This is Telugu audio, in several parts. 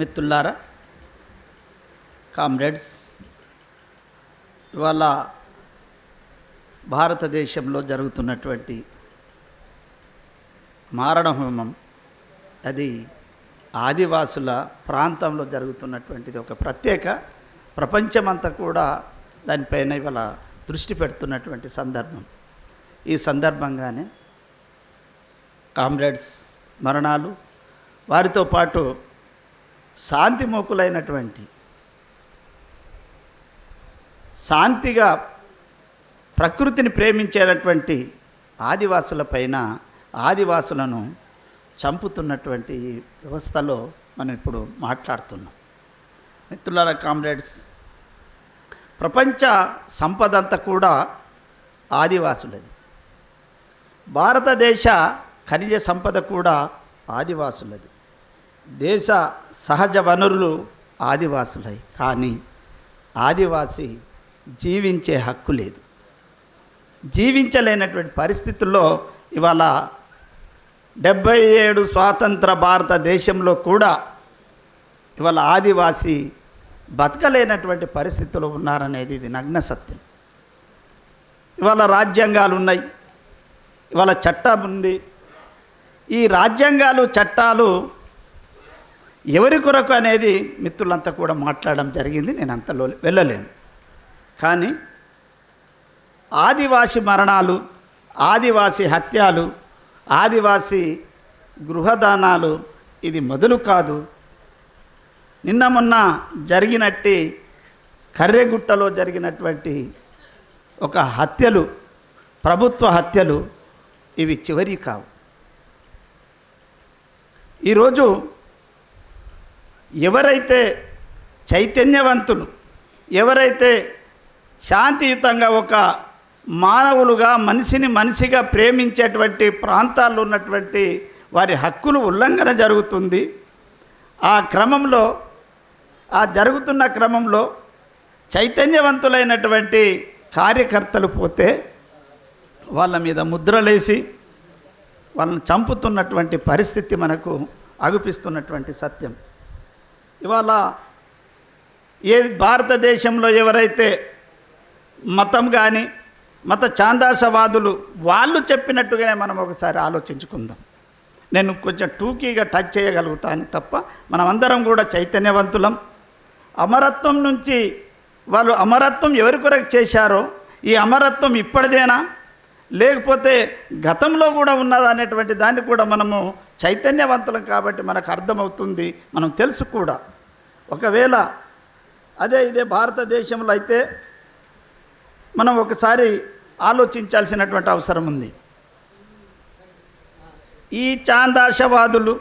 మిత్రులారా, కామ్రేడ్స్, ఇవాళ భారతదేశంలో జరుగుతున్నటువంటి మారణహోమం అది ఆదివాసుల ప్రాంతంలో జరుగుతున్నటువంటిది. ఒక ప్రత్యేక ప్రపంచమంతా కూడా దానిపైన ఇవాళ దృష్టి పెడుతున్నటువంటి సందర్భం. ఈ సందర్భంగానే కామ్రేడ్స్ మరణాలు, వారితో పాటు శాంతిమూకులైనటువంటి శాంతిగా ప్రకృతిని ప్రేమించేటటువంటి ఆదివాసులపైన ఆదివాసులను చంపుతున్నటువంటి ఈ వ్యవస్థలో మనం ఇప్పుడు మాట్లాడుతున్నాం. మిత్రులారా, కామ్రేడ్స్, ప్రపంచ సంపద అంతా కూడా ఆదివాసులది. భారతదేశ ఖనిజ సంపద కూడా ఆదివాసులది. దేశ సహజ వనరులు ఆదివాసులై, కానీ ఆదివాసి జీవించే హక్కు లేదు. జీవించలేనటువంటి పరిస్థితుల్లో ఇవాళ 77 స్వాతంత్ర భారతదేశంలో కూడా ఇవాళ ఆదివాసి బతకలేనటువంటి పరిస్థితులు ఉన్నారనేది ఇది నగ్న సత్యం. ఇవాళ రాజ్యాంగాలు ఉన్నాయి, ఇవాళ చట్టం ఉంది. ఈ రాజ్యాంగాలు చట్టాలు ఎవరి కొరకు అనేది మిత్రులంతా కూడా మాట్లాడడం జరిగింది. నేను అంతలో వెళ్ళలేను. కానీ ఆదివాసి మరణాలు, ఆదివాసి హత్యలు, ఆదివాసి గృహదానాలు ఇది మొదలు కాదు. నిన్న మొన్న జరిగినట్టి కర్రెగుట్టలో జరిగినటువంటి ఒక హత్యలు, ప్రభుత్వ హత్యలు, ఇవి చివరి కావు. ఈరోజు ఎవరైతే చైతన్యవంతులు, ఎవరైతే శాంతియుతంగా ఒక మానవులుగా మనిషిని మనిషిగా ప్రేమించేటువంటి ప్రాంతాల్లో ఉన్నటువంటి వారి హక్కులు ఉల్లంఘన జరుగుతుంది. ఆ క్రమంలో, ఆ జరుగుతున్న క్రమంలో చైతన్యవంతులైనటువంటి కార్యకర్తలు పోతే వాళ్ళ మీద ముద్రలేసి వాళ్ళని చంపుతున్నటువంటి పరిస్థితి మనకు అగుపిస్తున్నటువంటి సత్యం. ఇవాళ భారతదేశంలో ఎవరైతే మతం కానీ మత ఛాందాసవాదులు వాళ్ళు చెప్పినట్టుగానే మనం ఒకసారి ఆలోచించుకుందాం. నేను కొంచెం టూకీగా టచ్ చేయగలుగుతాను తప్ప మనమందరం కూడా చైతన్యవంతులం. అమరత్వం నుంచి వాళ్ళు అమరత్వం ఎవరి కొరకు చేశారో ఈ అమరత్వం ఇప్పటిదేనా లేకపోతే గతంలో కూడా ఉన్నదా అనేటువంటి దాన్ని కూడా మనము చైతన్యవంతులం కాబట్టి మనకు అర్థమవుతుంది, మనం తెలుసు కూడా. ఒకవేళ ఇదే భారతదేశంలో అయితే మనం ఒకసారి ఆలోచించాల్సినటువంటి అవసరం ఉంది. ఈ ఛాందాసవాదులు,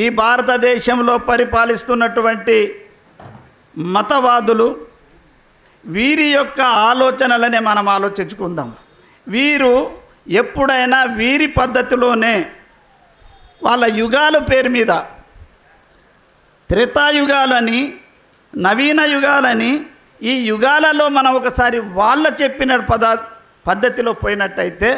ఈ భారతదేశంలో పరిపాలిస్తున్నటువంటి మతవాదులు, వీరి యొక్క ఆలోచనలనే మనం ఆలోచించుకుందాం. వీరు ఎప్పుడైనా వీరి పద్ధతిలోనే వాళ్ళ యుగాల పేరు మీద త్రేతాయుగాలని, నవీన యుగాలని, ఈ యుగాలలో మనం ఒకసారి వాళ్ళ చెప్పిన పద్ధతిలో పోయినట్టయితే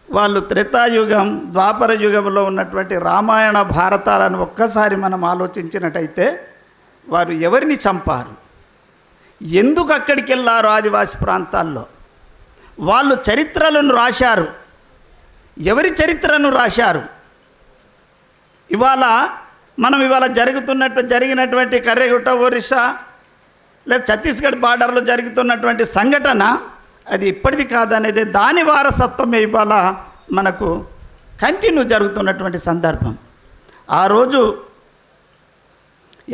వాళ్ళు త్రేతాయుగం, ద్వాపర యుగంలో ఉన్నటువంటి రామాయణ భారతాలను ఒక్కసారి మనం ఆలోచించినట్టయితే వారు ఎవరిని చంపారు, ఎందుకు అక్కడికి వెళ్ళారు, ఆదివాసి ప్రాంతాల్లో వాళ్ళు చరిత్రలను రాశారు, ఎవరి చరిత్రను రాశారు. ఇవాళ మనం జరిగినటువంటి కర్రెగుట్ట, ఒరిస్సా లేదా ఛత్తీస్గఢ్ బార్డర్లో జరుగుతున్నటువంటి సంఘటన అది ఇప్పటిది కాదనేది, దాని వారసత్వమే ఇవాళ మనకు కంటిన్యూ జరుగుతున్నటువంటి సందర్భం. ఆ రోజు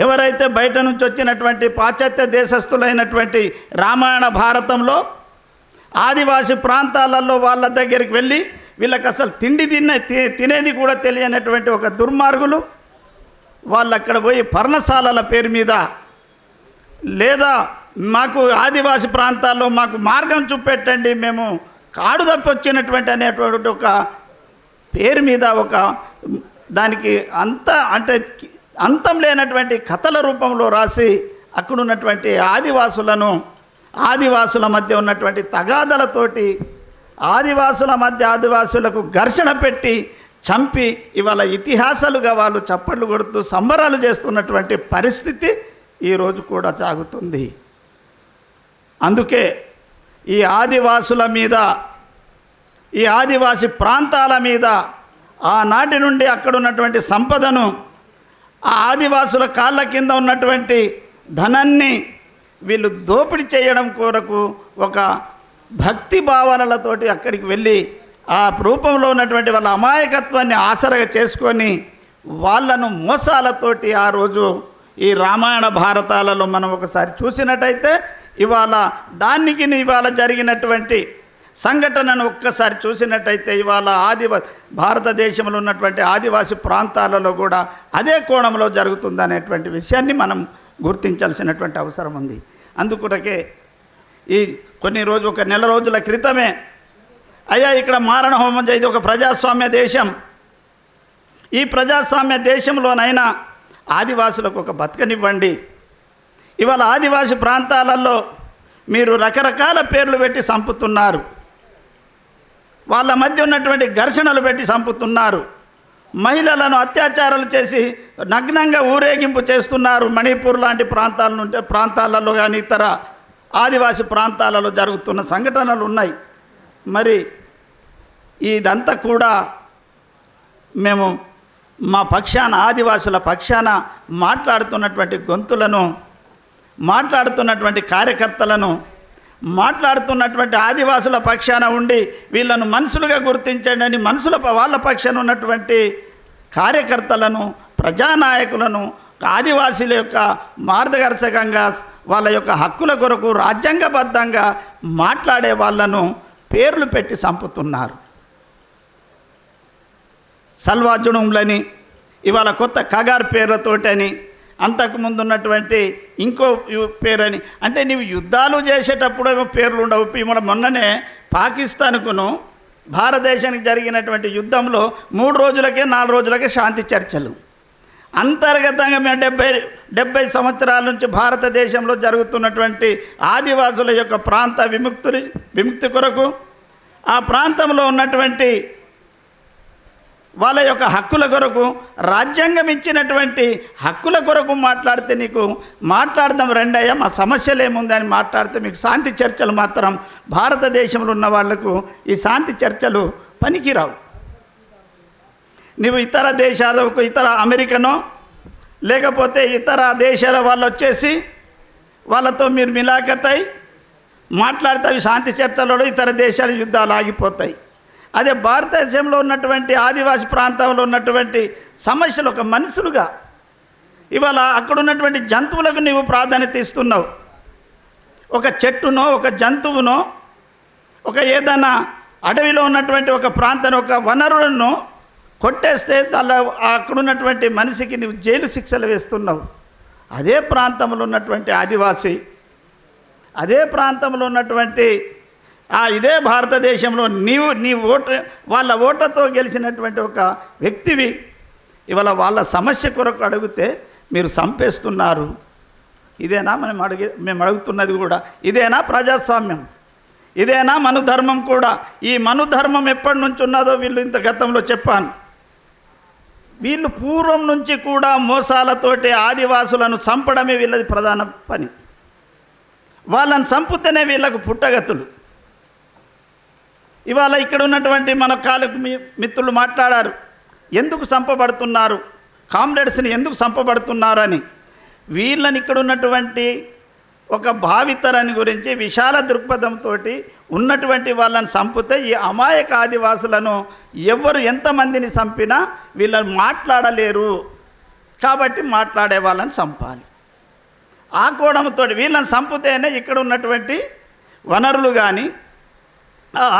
ఎవరైతే బయట నుంచి వచ్చినటువంటి పాశ్చాత్య దేశస్థులైనటువంటి రామాయణ భారతంలో ఆదివాసి ప్రాంతాలలో వాళ్ళ దగ్గరికి వెళ్ళి వీళ్ళకి అసలు తినేది కూడా తెలియనటువంటి ఒక దుర్మార్గులు వాళ్ళు అక్కడ పోయి పర్ణశాలల పేరు మీద, లేదా మాకు ఆదివాసి ప్రాంతాల్లో మాకు మార్గం చూపెట్టండి, మేము కాడు తప్పి వచ్చినటువంటి అనేటువంటి ఒక పేరు మీద ఒక దానికి అంతం లేనటువంటి కథల రూపంలో రాసి అక్కడున్నటువంటి ఆదివాసుల మధ్య ఉన్నటువంటి తగాదలతోటి ఆదివాసులకు ఘర్షణ పెట్టి చంపి ఇవాళ ఇతిహాసాలుగా వాళ్ళు చప్పట్లు కొడుతూ సంబరాలు చేస్తున్నటువంటి పరిస్థితి ఈరోజు కూడా సాగుతుంది. అందుకే ఈ ఆదివాసుల మీద, ఈ ఆదివాసి ప్రాంతాల మీద ఆనాటి నుండి అక్కడ ఉన్నటువంటి సంపదను, ఆ ఆదివాసుల కాళ్ళ కింద ఉన్నటువంటి ధనాన్ని వీళ్ళు దోపిడీ చేయడం కొరకు ఒక భక్తి భావనలతోటి అక్కడికి వెళ్ళి ఆ రూపంలో ఉన్నటువంటి వాళ్ళ అమాయకత్వాన్ని ఆసరగా చేసుకొని వాళ్ళను మోసాలతోటి ఆ రోజు ఈ రామాయణ భారతాలలో మనం ఒకసారి చూసినట్టయితే ఇవాళ దానికి ఇవాళ జరిగినటువంటి సంఘటనను ఒక్కసారి చూసినట్టయితే ఇవాళ భారతదేశంలో ఉన్నటువంటి ఆదివాసి ప్రాంతాలలో కూడా అదే కోణంలో జరుగుతుందనేటువంటి విషయాన్ని మనం గుర్తించాల్సినటువంటి అవసరం ఉంది. అందుకొరకే ఈ ఒక నెల రోజుల క్రితమే అయ్యా ఇక్కడ మారణ హోమం ఇది ఒక ప్రజాస్వామ్య దేశం, ఈ ప్రజాస్వామ్య దేశంలోనైనా ఆదివాసులకు ఒక బతకనివ్వండి. ఇవాళ ఆదివాసి ప్రాంతాలలో మీరు రకరకాల పేర్లు పెట్టి చంపుతున్నారు, వాళ్ళ మధ్య ఉన్నటువంటి ఘర్షణలు పెట్టి చంపుతున్నారు, మహిళలను అత్యాచారాలు చేసి నగ్నంగా ఊరేగింపు చేస్తున్నారు. మణిపూర్ లాంటి ప్రాంతాలలో కానీ ఇతర ఆదివాసి ప్రాంతాలలో జరుగుతున్న సంఘటనలు ఉన్నాయి. మరి ఇదంతా కూడా మేము మా పక్షాన, ఆదివాసుల పక్షాన మాట్లాడుతున్నటువంటి గొంతులను, మాట్లాడుతున్నటువంటి కార్యకర్తలను, మాట్లాడుతున్నటువంటి ఆదివాసుల పక్షాన ఉండి వీళ్ళను మనుషులుగా గుర్తించండి అని వాళ్ళ పక్షాన ఉన్నటువంటి కార్యకర్తలను, ప్రజానాయకులను, ఆదివాసీల యొక్క మార్గదర్శకంగా వాళ్ళ యొక్క హక్కుల కొరకు రాజ్యాంగబద్ధంగా మాట్లాడే వాళ్ళను పేర్లు పెట్టి చంపుతున్నారు. సల్వాజుడుంలని ఇవాళ కొత్త కగార్ పేర్లతోటని, అంతకుముందు ఉన్నటువంటి ఇంకో పేరని, అంటే నీవు యుద్ధాలు చేసేటప్పుడు ఏమో పేర్లు ఉండవు. మొన్ననే పాకిస్తాన్కును భారతదేశానికి జరిగినటువంటి యుద్ధంలో 3 రోజులకే 4 రోజులకే శాంతి చర్చలు. అంతర్గతంగా మేము 70 సంవత్సరాల నుంచి భారతదేశంలో జరుగుతున్నటువంటి ఆదివాసుల యొక్క ప్రాంత విముక్తి కొరకు, ఆ ప్రాంతంలో ఉన్నటువంటి వాళ్ళ యొక్క హక్కుల కొరకు, రాజ్యాంగం ఇచ్చినటువంటి హక్కుల కొరకు మాట్లాడితే నీకు మాట్లాడదాం రెండయ్యా, మా సమస్యలు ఏముందని మాట్లాడితే మీకు శాంతి చర్చలు మాత్రం భారతదేశంలో ఉన్న వాళ్లకు ఈ శాంతి చర్చలు పనికిరావు. నువ్వు ఇతర దేశాలకు, ఇతర అమెరికనో లేకపోతే ఇతర దేశాల వాళ్ళు వచ్చేసి వాళ్ళతో మీరు మిలాఖతై మాట్లాడితే అవి శాంతి చర్చలలో ఇతర దేశాల యుద్ధాలు ఆగిపోతాయి. అదే భారతదేశంలో ఉన్నటువంటి ఆదివాసి ప్రాంతంలో ఉన్నటువంటి సమస్యలు ఒక మనుషులుగా ఇవాళ అక్కడ ఉన్నటువంటి జంతువులకు నీవు ప్రాధాన్యత ఇస్తున్నావు. ఒక చెట్టునో, ఒక జంతువునో, ఒక ఏదైనా అడవిలో ఉన్నటువంటి ఒక ప్రాంతాన్ని, ఒక వనరులను కొట్టేస్తే అలా అక్కడ ఉన్నటువంటి మనిషికి నువ్వు జైలు శిక్షలు వేస్తున్నావు. అదే ప్రాంతంలో ఉన్నటువంటి ఆదివాసి, అదే ప్రాంతంలో ఉన్నటువంటి ఇదే భారతదేశంలో నీ వాళ్ళ ఓటుతో గెలిచినటువంటి ఒక వ్యక్తివి ఇవాళ వాళ్ళ సమస్య కొరకు అడిగితే మీరు చంపేస్తున్నారు. ఇదేనా మేము అడుగుతున్నది కూడా? ఇదేనా ప్రజాస్వామ్యం? ఇదేనా మనుధర్మం కూడా? ఈ మనుధర్మం ఎప్పటి నుంచి ఉన్నదో వీళ్ళు ఇంత గతంలో చెప్పాను. వీళ్ళు పూర్వం నుంచి కూడా మోసాలతోటి ఆదివాసులను చంపడమే వీళ్ళది ప్రధాన పని. వాళ్ళని చంపుతేనే వీళ్ళకు పుట్టగతులు. ఇవాళ ఇక్కడ ఉన్నటువంటి మన కాలకు మిత్రులు మాట్లాడారు, ఎందుకు చంపబడుతున్నారు, కామ్రేడ్స్ని ఎందుకు చంపబడుతున్నారు అని. వీళ్ళని ఇక్కడ ఉన్నటువంటి ఒక భావితరాన్ని గురించి విశాల దృక్పథంతో ఉన్నటువంటి వాళ్ళని చంపితే ఈ అమాయక ఆదివాసులను ఎవరు ఎంతమందిని చంపినా వీళ్ళని మాట్లాడలేరు. కాబట్టి మాట్లాడే వాళ్ళని చంపాలి. ఆ కోణంతో వీళ్ళని చంపితేనే ఇక్కడ ఉన్నటువంటి వనరులు కానీ,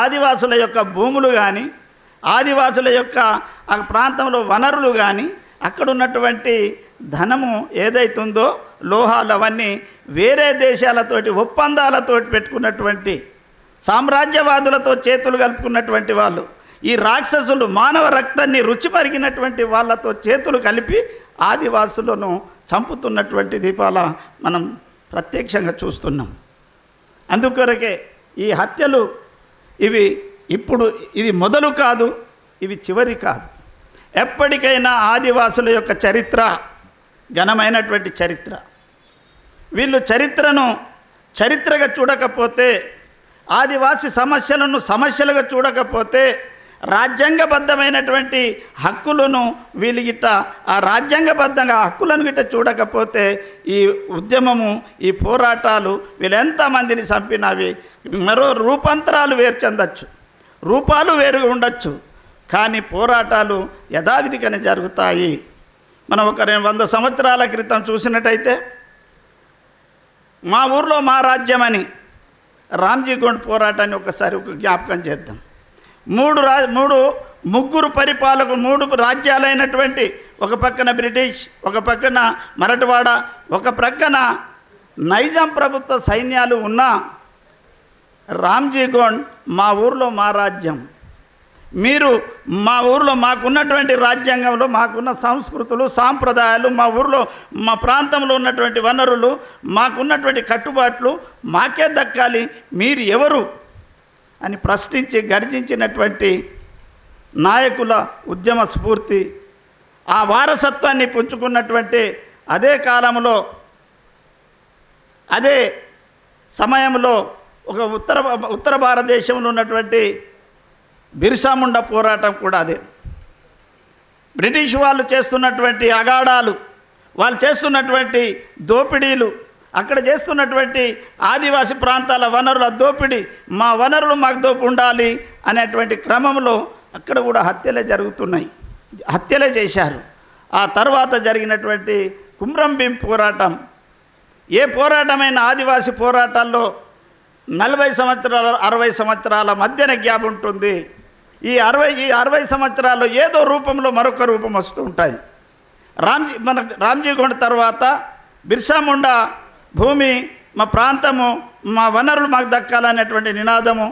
ఆదివాసుల యొక్క భూములు కానీ, ఆదివాసుల యొక్క ఆ ప్రాంతంలో వనరులు కానీ, అక్కడ ఉన్నటువంటి ధనము ఏదైతుందో లోహాలు అవన్నీ వేరే దేశాలతోటి ఒప్పందాలతోటి పెట్టుకున్నటువంటి సామ్రాజ్యవాదులతో చేతులు కలుపుకున్నటువంటి వాళ్ళు, ఈ రాక్షసులు మానవ రక్తాన్ని రుచి మరిగినటువంటి వాళ్ళతో చేతులు కలిపి ఆదివాసులను చంపుతున్నటువంటి దీపాల మనం ప్రత్యక్షంగా చూస్తున్నాం. అందుకొరకే ఈ హత్యలు ఇది మొదలు కాదు, ఇవి చివరి కాదు. ఎప్పటికైనా ఆదివాసుల యొక్క చరిత్ర ఘనమైనటువంటి చరిత్ర. వీళ్ళు చరిత్రను చరిత్రగా చూడకపోతే, ఆదివాసి సమస్యలను సమస్యలుగా చూడకపోతే, రాజ్యాంగబద్ధమైనటువంటి హక్కులను వీళ్ళు గిట్ట ఆ రాజ్యాంగబద్ధంగా హక్కులను గిట్ట చూడకపోతే ఈ ఉద్యమము, ఈ పోరాటాలు వీళ్ళు ఎంతమందిని చంపినవి మరో రూపాంతరాలు వేరు చెందొచ్చు, రూపాలు వేరుగా ఉండొచ్చు, కానీ పోరాటాలు యథావిధిగానే జరుగుతాయి. మనం ఒక 100 సంవత్సరాల క్రితం చూసినట్టయితే మా ఊర్లో మా రాజ్యమని రామ్జీ గోండ్ పోరాటాన్ని ఒకసారి జ్ఞాపకం చేద్దాం. ముగ్గురు పరిపాలకులు, 3 రాజ్యాలైనటువంటి ఒక పక్కన బ్రిటిష్, ఒక పక్కన మరాఠవాడ, ఒక ప్రక్కన నైజాం ప్రభుత్వ సైన్యాలు ఉన్న రామ్జీ గోండ్ మా ఊర్లో మా రాజ్యం, మీరు మా ఊర్లో మాకున్నటువంటి రాజ్యాంగంలో మాకున్న సంస్కృతులు సాంప్రదాయాలు, మా ఊర్లో మా ప్రాంతంలో ఉన్నటువంటి వనరులు, మాకున్నటువంటి కట్టుబాట్లు మాకే దక్కాలి, మీరు ఎవరు అని ప్రశ్నించి గర్జించినటువంటి నాయకుల ఉద్యమ స్ఫూర్తి, ఆ వారసత్వాన్ని పుంజుకున్నటువంటి అదే కాలంలో అదే సమయంలో ఒక ఉత్తర భారతదేశంలో ఉన్నటువంటి బిర్సా ముండా పోరాటం కూడా అదే. బ్రిటిష్ వాళ్ళు చేస్తున్నటువంటి అగాడాలు, వాళ్ళు చేస్తున్నటువంటి దోపిడీలు, అక్కడ చేస్తున్నటువంటి ఆదివాసి ప్రాంతాల వనరుల దోపిడీ, మా వనరులు మాకు దోపు ఉండాలి అనేటువంటి క్రమంలో అక్కడ కూడా హత్యలే జరుగుతున్నాయి, హత్యలే చేశారు. ఆ తర్వాత జరిగినటువంటి కుమ్రం భీం పోరాటం, ఏ పోరాటమైన ఆదివాసి పోరాటాల్లో 40 సంవత్సరాల 60 సంవత్సరాల మధ్యన గ్యాప్ ఉంటుంది. ఈ 60 సంవత్సరాల్లో ఏదో రూపంలో మరొక రూపం వస్తూ ఉంటాయి. రామ్జీ గోండ్ తర్వాత బిర్సా ముండా భూమి మా ప్రాంతము, మా వనరులు మాకు దక్కాలనేటువంటి నినాదము,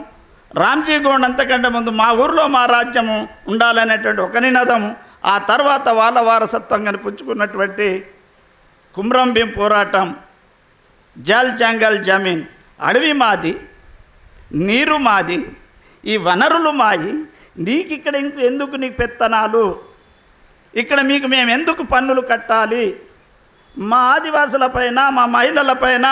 రామ్జీ గోండ్ అంతకంటే ముందు మా ఊర్లో మా రాజ్యము ఉండాలనేటువంటి ఒక నినాదము, ఆ తర్వాత వాళ్ళ వారసత్వంగా పుచ్చుకున్నటువంటి కుమ్రం భీం పోరాటం, జల్ జంగల్ జమీన్, అడవి మాది, నీరు మాది, ఈ వనరులు మాయి, నీకు ఇక్కడ ఎందుకు నీకు పెత్తనాలు, ఇక్కడ మీకు మేము ఎందుకు పన్నులు కట్టాలి, మా ఆదివాసులపైన, మా మహిళలపైన,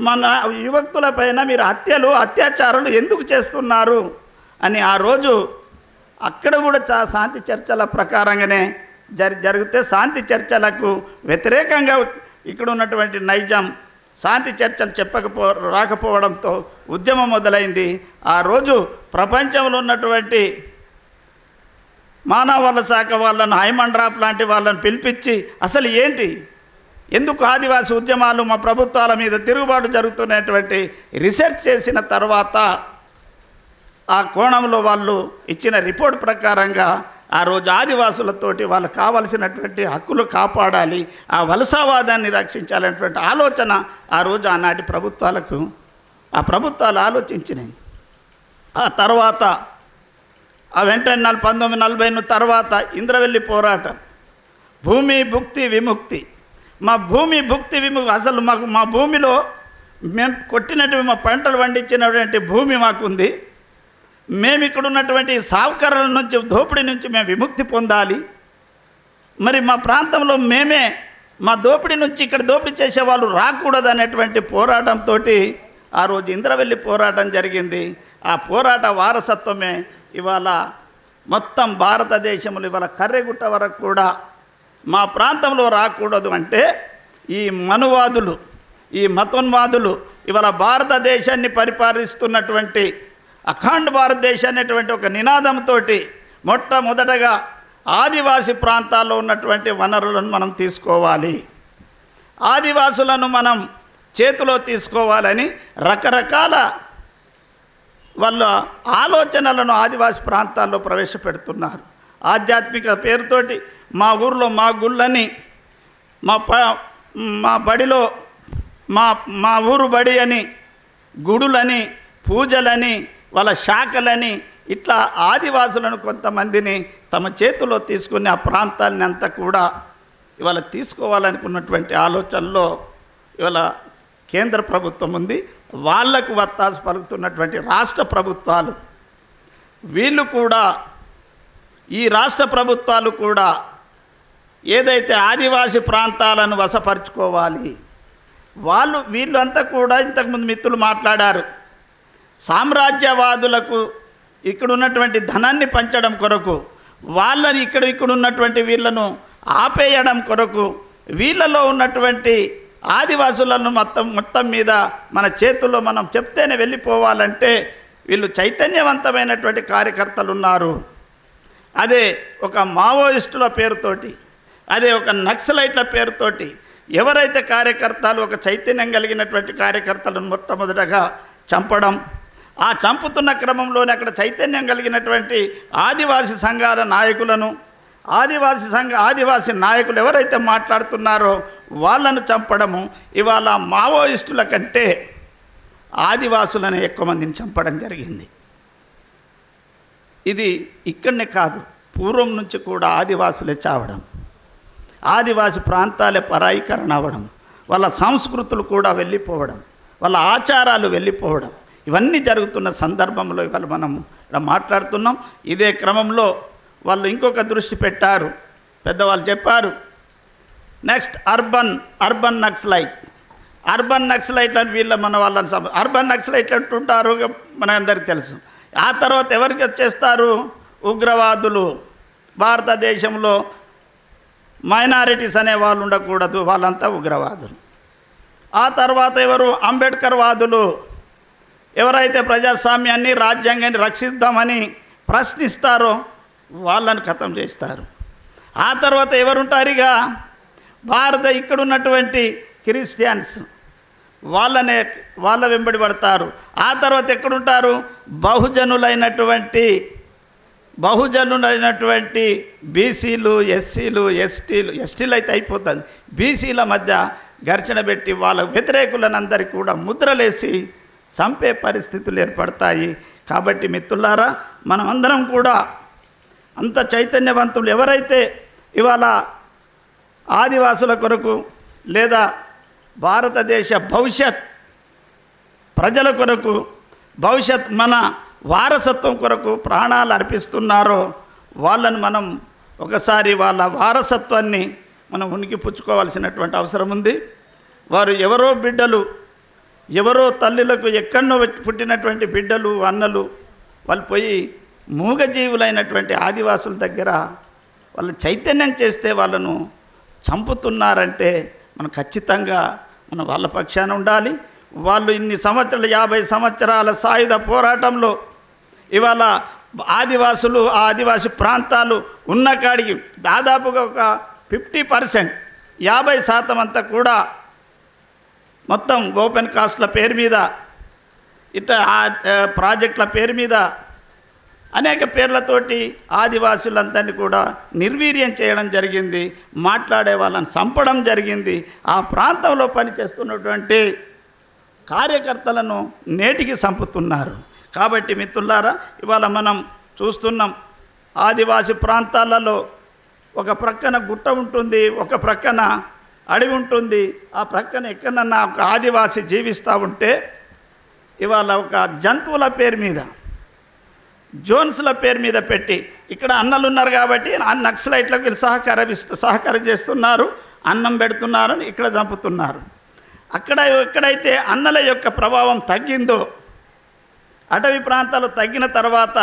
మన యువకులపైన మీరు హత్యలు అత్యాచారాలు ఎందుకు చేస్తున్నారు అని ఆ రోజు అక్కడ కూడా శాంతి చర్చల ప్రకారంగానే జరిగితే, శాంతి చర్చలకు వ్యతిరేకంగా ఇక్కడ ఉన్నటువంటి నైజాం శాంతి చర్చలు రాకపోవడంతో ఉద్యమం మొదలైంది. ఆ రోజు ప్రపంచంలో ఉన్నటువంటి మానవ వనరుల శాఖ వాళ్ళను, హైమండ్రాప్ లాంటి వాళ్ళని పిలిపించి అసలు ఏంటి, ఎందుకు ఆదివాసి ఉద్యమాలు మా ప్రభుత్వాల మీద తిరుగుబాటు జరుగుతున్నటువంటి రీసెర్చ్ చేసిన తర్వాత ఆ కోణంలో వాళ్ళు ఇచ్చిన రిపోర్ట్ ప్రకారంగా ఆ రోజు ఆదివాసులతోటి వాళ్ళకు కావలసినటువంటి హక్కులు కాపాడాలి, ఆ వలసవాదాన్ని రక్షించాలనేటువంటి ఆలోచన ఆ రోజు ఆనాటి ప్రభుత్వాలకు, ఆ ప్రభుత్వాలు ఆలోచించినాయి. ఆ తర్వాత ఆ వెంటనే 1940 తర్వాత ఇంద్రవెల్లి పోరాటం, భూమి భుక్తి విముక్తి, మా భూమి భుక్తి విముక్తి, అసలు మాకు మా భూమిలో మేము కొట్టినటువంటి మా పంటలు పండించినటువంటి భూమి మాకుంది, మేము ఇక్కడ ఉన్నటువంటి సావుకారుల నుంచి, దోపిడీ నుంచి మేము విముక్తి పొందాలి, మరి మా ప్రాంతంలో మేమే మా దోపిడీ నుంచి ఇక్కడ దోపిడీ చేసేవాళ్ళు రాకూడదు అనేటువంటి పోరాటంతో ఆ రోజు ఇంద్రవెల్లి పోరాటం జరిగింది. ఆ పోరాట వారసత్వమే ఇవాళ మొత్తం భారతదేశంలో ఇవాళ కర్రెగుట్ట వరకు కూడా మా ప్రాంతంలో రాకూడదు అంటే ఈ మనువాదులు, ఈ మతోన్మాదులు ఇవాళ భారతదేశాన్ని పరిపాలిస్తున్నటువంటి అఖండ భారతదేశం అనేటువంటి ఒక నినాదంతో మొట్టమొదటగా ఆదివాసి ప్రాంతాల్లో ఉన్నటువంటి వనరులను మనం తీసుకోవాలి, ఆదివాసులను మనం చేతిలో తీసుకోవాలని రకరకాల వాళ్ళ ఆలోచనలను ఆదివాసి ప్రాంతాల్లో ప్రవేశపెడుతున్నారు. ఆధ్యాత్మిక పేరుతోటి మా ఊర్లో మా గుళ్ళని, మా బడిలో మా ఊరు బడి అని, గుడులని, పూజలని, వాళ్ళ శాఖలని, ఇట్లా ఆదివాసులను కొంతమందిని తమ చేతిలో తీసుకుని ఆ ప్రాంతాన్ని అంతా కూడా ఇవాళ తీసుకోవాలనుకున్నటువంటి ఆలోచనలో ఇవాళ కేంద్ర ప్రభుత్వం ఉంది. వాళ్లకు వత్తాసు పలుకుతున్నటువంటి రాష్ట్ర ప్రభుత్వాలు వీళ్ళు కూడా ఈ రాష్ట్ర ప్రభుత్వాలు కూడా ఏదైతే ఆదివాసీ ప్రాంతాలను వశపరుచుకోవాలి, వీళ్ళంతా కూడా ఇంతకుముందు మిత్రులు మాట్లాడారు, సామ్రాజ్యవాదులకు ఇక్కడ ఉన్నటువంటి ధనాన్ని పంచడం కొరకు, వాళ్ళని ఇక్కడ ఉన్నటువంటి వీళ్ళను ఆపేయడం కొరకు, వీళ్ళలో ఉన్నటువంటి ఆదివాసులను మొత్తం మీద మన చేతుల్లో మనం చెప్తేనే వెళ్ళిపోవాలంటే వీళ్ళు చైతన్యవంతమైనటువంటి కార్యకర్తలు ఉన్నారు. అదే ఒక మావోయిస్టుల పేరుతోటి, అదే ఒక నక్సలైట్ల పేరుతోటి ఎవరైతే కార్యకర్తలు ఒక చైతన్యం కలిగినటువంటి కార్యకర్తలను మొట్టమొదటగా చంపడం, ఆ చంపుతున్న క్రమంలోనే అక్కడ చైతన్యం కలిగినటువంటి ఆదివాసీ సంఘాల నాయకులను, ఆదివాసీ నాయకులు ఎవరైతే మాట్లాడుతున్నారో వాళ్ళను చంపడము, ఇవాళ మావోయిస్టుల కంటే ఆదివాసులను ఎక్కువ మందిని చంపడం జరిగింది. ఇది ఇక్కడనే కాదు, పూర్వం నుంచి కూడా ఆదివాసులే చావడం, ఆదివాసి ప్రాంతాలే పరాయీకరణ అవ్వడం, వాళ్ళ సంస్కృతులు కూడా వెళ్ళిపోవడం, వాళ్ళ ఆచారాలు వెళ్ళిపోవడం, ఇవన్నీ జరుగుతున్న సందర్భంలో ఇవాళ మనం ఇక్కడ మాట్లాడుతున్నాం. ఇదే క్రమంలో వాళ్ళు ఇంకొక దృష్టి పెట్టారు, పెద్దవాళ్ళు చెప్పారు, నెక్స్ట్ అర్బన్ నక్సలైట్ అని వాళ్ళని అర్బన్ నక్సలైట్లు అంటుంటారు, మనందరికీ తెలుసు. ఆ తర్వాత ఎవరికి వచ్చేస్తారు? ఉగ్రవాదులు. భారతదేశంలో మైనారిటీస్ అనే వాళ్ళు ఉండకూడదు, వాళ్ళంతా ఉగ్రవాదులు. ఆ తర్వాత ఎవరు? అంబేద్కర్ వాదులు. ఎవరైతే ప్రజాస్వామ్యాన్ని, రాజ్యాంగాన్ని రక్షిద్దామని ప్రశ్నిస్తారో వాళ్ళని ఖతం చేస్తారు. ఆ తర్వాత ఎవరుంటారు? ఇక ఇక్కడ ఉన్నటువంటి క్రిస్టియన్స్, వాళ్ళ వెంబడి పడతారు. ఆ తర్వాత ఎక్కడుంటారు? బహుజనులైనటువంటి బీసీలు, ఎస్టీలు అయితే అయిపోతుంది, బీసీల మధ్య ఘర్షణ పెట్టి వాళ్ళ వ్యతిరేకులనందరికీ కూడా ముద్రలేసి చంపే పరిస్థితులు ఏర్పడతాయి. కాబట్టి మిత్రులారా, మనమందరం కూడా అంత చైతన్యవంతులు ఎవరైతే ఇవాళ ఆదివాసుల కొరకు లేదా భారతదేశ భవిష్యత్ ప్రజల కొరకు, భవిష్యత్ మన వారసత్వం కొరకు ప్రాణాలు అర్పిస్తున్నారో వాళ్ళని మనం ఒకసారి వాళ్ళ వారసత్వాన్ని మనం ఉనికి పుచ్చుకోవాల్సినటువంటి అవసరం ఉంది. వారు ఎవరో బిడ్డలు, ఎవరో తల్లులకు ఎక్కడో పుట్టినటువంటి బిడ్డలు, అన్నలు, వాళ్ళు పోయి మూగజీవులైనటువంటి ఆదివాసుల దగ్గర వాళ్ళు చైతన్యం చేస్తే వాళ్ళను చంపుతున్నారంటే మనం ఖచ్చితంగా వాళ్ళ పక్షాన ఉండాలి. వాళ్ళు ఇన్ని సంవత్సరాలు, 50 సంవత్సరాల సాయుధ పోరాటంలో ఇవాళ ఆదివాసులు, ఆ ఆదివాసి ప్రాంతాలు ఉన్న కాడికి దాదాపుగా ఒక 50%, 50% అంతా కూడా మొత్తం ఓపెన్ కాస్ట్ల పేరు మీద, ఇట్లా ప్రాజెక్టుల పేరు మీద అనేక పేర్లతోటి ఆదివాసులందరినీ కూడా నిర్వీర్యం చేయడం జరిగింది, మాట్లాడే వాళ్ళని చంపడం జరిగింది. ఆ ప్రాంతంలో పనిచేస్తున్నటువంటి కార్యకర్తలను నేటికి చంపుతున్నారు. కాబట్టి మిత్రులారా, ఇవాళ మనం చూస్తున్నాం, ఆదివాసి ప్రాంతాలలో ఒక ప్రక్కన గుట్ట ఉంటుంది, ఒక ప్రక్కన అడవి ఉంటుంది, ఆ ప్రక్కన ఎక్కడన్నా ఒక ఆదివాసి జీవిస్తూ ఉంటే ఇవాళ ఒక జంతువుల పేరు మీద, జోన్స్ల పేరు మీద పెట్టి, ఇక్కడ అన్నలు ఉన్నారు కాబట్టి ఆ నక్సలైట్లకు వీళ్ళు సహకారం చేస్తున్నారు, అన్నం పెడుతున్నారు, ఇక్కడ చంపుతున్నారు. ఎక్కడైతే అన్నల యొక్క ప్రభావం తగ్గిందో, అటవీ ప్రాంతాలు తగ్గిన తర్వాత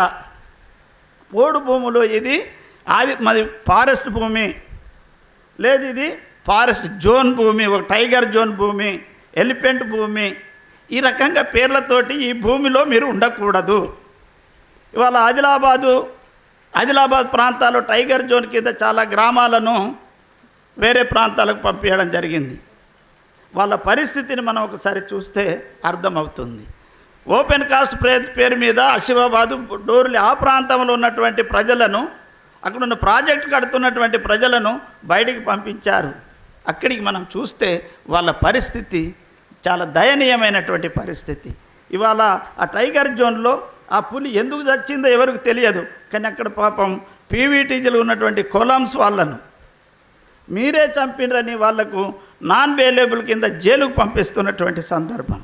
పోడు భూములు, ఇది మాది ఫారెస్ట్ భూమి, లేదు ఇది ఫారెస్ట్ జోన్ భూమి, ఒక టైగర్ జోన్ భూమి, ఎలిఫెంట్ భూమి, ఈ రకంగా పేర్లతోటి ఈ భూమిలో మీరు ఉండకూడదు. ఇవాళ ఆదిలాబాద్ ప్రాంతాల్లో టైగర్ జోన్ కింద చాలా గ్రామాలను వేరే ప్రాంతాలకు పంపించడం జరిగింది. వాళ్ళ పరిస్థితిని మనం ఒకసారి చూస్తే అర్థమవుతుంది. ఓపెన్ కాస్ట్ పేరు మీద ఆసిఫాబాదు, డోర్లి, ఆ ప్రాంతంలో ఉన్నటువంటి ప్రజలను, అక్కడున్న ప్రాజెక్టు కడుతున్నటువంటి ప్రజలను బయటికి పంపించారు. అక్కడికి మనం చూస్తే వాళ్ళ పరిస్థితి చాలా దయనీయమైనటువంటి పరిస్థితి. ఇవాళ ఆ టైగర్ జోన్లో ఆ పులి ఎందుకు చచ్చిందో ఎవరికి తెలియదు, కానీ అక్కడ పాపం పీవీటీజీలు ఉన్నటువంటి కొలామ్స్ వాళ్ళను మీరే చంపినరని వాళ్లకు నాన్ వేలేబుల్ కింద జైలుకు పంపిస్తున్నటువంటి సందర్భం.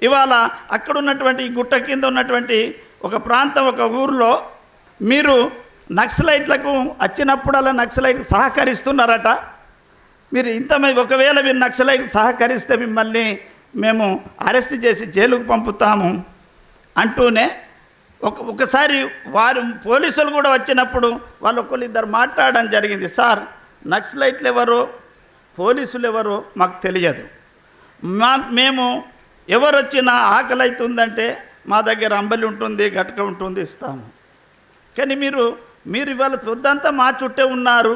ఇవాళ అక్కడ ఉన్నటువంటి గుట్ట కింద ఉన్నటువంటి ఒక ప్రాంతం, ఒక ఊరిలో మీరు నక్సలైట్లకు వచ్చినప్పుడల్లా నక్సలైట్కి సహకరిస్తున్నారట. మీరు ఇంతమంది ఒకవేళ మీరు నక్సలైట్కి సహకరిస్తే మిమ్మల్ని మేము అరెస్ట్ చేసి జైలుకు పంపుతాము అంటూనే ఒకసారి వారు పోలీసులు కూడా వచ్చినప్పుడు వాళ్ళు ఒకళ్ళిద్దరు మాట్లాడడం జరిగింది. సార్, నక్సలైట్లు ఎవరో పోలీసులు ఎవరో మాకు తెలియదు, మేము ఎవరు వచ్చినా ఆకలి అవుతుందంటే మా దగ్గర అంబలి ఉంటుంది, గట్క ఉంటుంది, ఇస్తాము. కానీ మీరు ఇవాళ పొద్దంతా మా చుట్టే ఉన్నారు,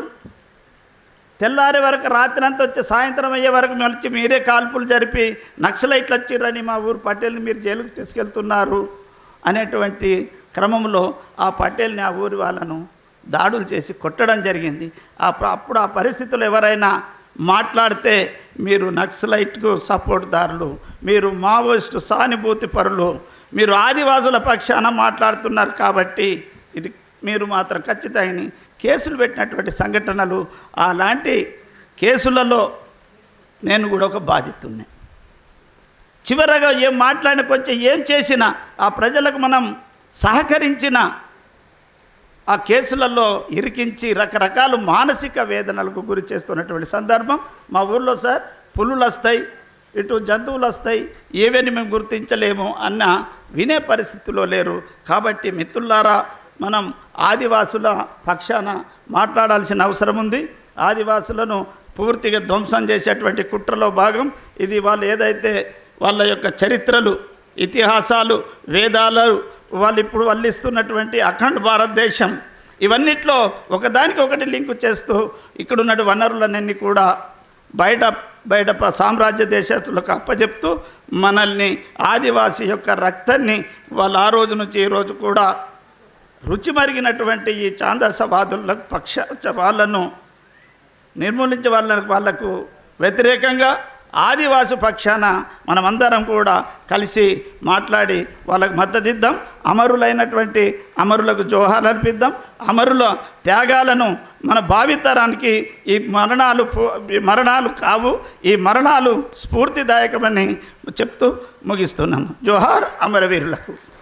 తెల్లారే వరకు రాత్రి అంతా వచ్చి సాయంత్రం అయ్యే వరకు మళ్ళీ మీరే కాల్పులు జరిపి నక్సలైట్లు వచ్చిర్రని మా ఊరు పటేల్ని మీరు జైలుకు తీసుకెళ్తున్నారు అనేటువంటి క్రమంలో ఆ పటేల్ని ఆ ఊరి వాళ్ళను దాడులు చేసి కొట్టడం జరిగింది. అప్పుడు ఆ పరిస్థితుల్లో ఎవరైనా మాట్లాడితే మీరు నక్సలైట్కు సపోర్ట్దారులు, మీరు మావోయిస్టు సానుభూతి పరులు, మీరు ఆదివాసుల పక్షాన మాట్లాడుతున్నారు కాబట్టి ఇది మీరు మాత్రం ఖచ్చితంగా కేసులు పెట్టినటువంటి సంఘటనలు, అలాంటి కేసులలో నేను కూడా ఒక బాధితుడిని. చివరగా ఏం మాట్లాడిన కొంచెం ఏం చేసినా ఆ ప్రజలకు మనం సహకరించిన ఆ కేసులలో ఇరికించి రకరకాల మానసిక వేదనలకు గురి చేస్తున్నటువంటి సందర్భం మా ఊళ్ళో. సార్, పులులు వస్తాయి, ఇటు జంతువులు వస్తాయి, ఏవని మేము గుర్తించలేము అన్న వినే పరిస్థితిలో లేరు. కాబట్టి మిత్రులారా, మనం ఆదివాసుల పక్షాన మాట్లాడాల్సిన అవసరం ఉంది. ఆదివాసులను పూర్తిగా ధ్వంసం చేసేటువంటి కుట్రలో భాగం ఇది. వాళ్ళు ఏదైతే వాళ్ళ యొక్క చరిత్రలు, ఇతిహాసాలు, వేదాలు, వాళ్ళు ఇప్పుడు వల్లిస్తున్నటువంటి అఖండ భారతదేశం, ఇవన్నిట్లో ఒకదానికి ఒకటి లింకు చేస్తూ ఇక్కడున్న వనరులన్నీ కూడా బయట సామ్రాజ్య దేశస్తులకు అప్పచెప్తూ మనల్ని ఆదివాసి యొక్క రక్తాన్ని వాళ్ళు ఆ రోజు నుంచి ఈ రోజు కూడా రుచి మరిగినటువంటి ఈ ఛాందసవాదులకు వాళ్ళను నిర్మూలించే వాళ్లకు వ్యతిరేకంగా ఆదివాసి పక్షాన మనమందరం కూడా కలిసి మాట్లాడి వాళ్ళకు మద్దతు ఇద్దాం. అమరులైనటువంటి అమరులకు జోహార్లు అర్పిద్దాం. అమరుల త్యాగాలను మన భావితరానికి ఈ మరణాలు కావు, ఈ మరణాలు స్ఫూర్తిదాయకమని చెప్తూ ముగిస్తున్నాను. జోహార్ అమరవీరులకు.